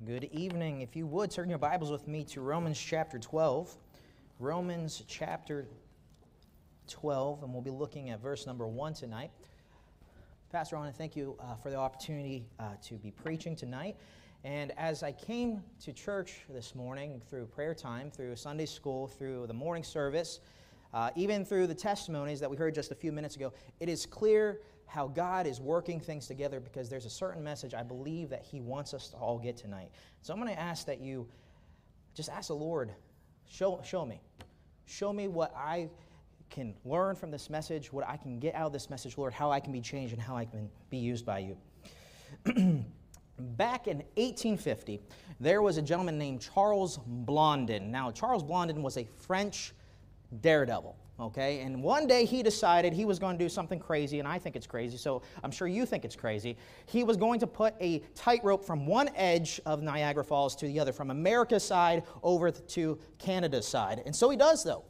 Good evening. If you would, turn your Bibles with me to Romans chapter 12. Romans chapter 12, and we'll be looking at verse number 1 tonight. Pastor, I want to thank you for the opportunity to be preaching tonight. And as I came to church this morning through prayer time, through Sunday school, through the morning service, even through the testimonies that we heard just a few minutes ago, it is clear how God is working things together because there's a certain message I believe that He wants us to all get tonight. So I'm going to ask that you just ask the Lord, show me. Show me what I can learn from this message, what I can get out of this message, Lord, how I can be changed and how I can be used by you. Back in 1850, there was a gentleman named Charles Blondin. Now, Charles Blondin was a French daredevil. Okay, and one day he decided he was going to do something crazy, and I think it's crazy, so I'm sure you think it's crazy. He was going to put a tightrope from one edge of Niagara Falls to the other, from America's side over to Canada's side. And so he does, though.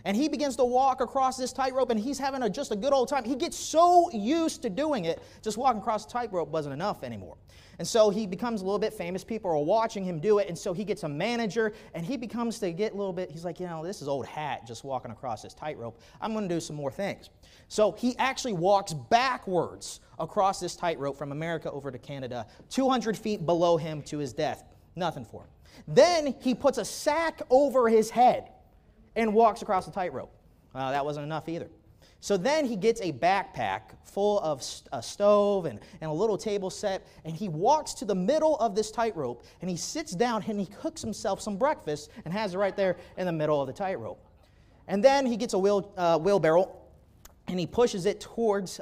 And he begins to walk across this tightrope, and he's having just a good old time. He gets so used to doing it, just walking across the tightrope wasn't enough anymore. And so he becomes a little bit famous. People are watching him do it, and so he gets a manager, and he becomes to get a little bit, he's like, this is old hat just walking across this tightrope. I'm going to do some more things. So he actually walks backwards across this tightrope from America over to Canada, 200 feet below him to his death. Nothing for him. Then he puts a sack over his head and walks across the tightrope. That wasn't enough either. So then he gets a backpack full of a stove and a little table set, and he walks to the middle of this tightrope, and he sits down and he cooks himself some breakfast and has it right there in the middle of the tightrope. And then he gets a wheelbarrow, and he pushes it towards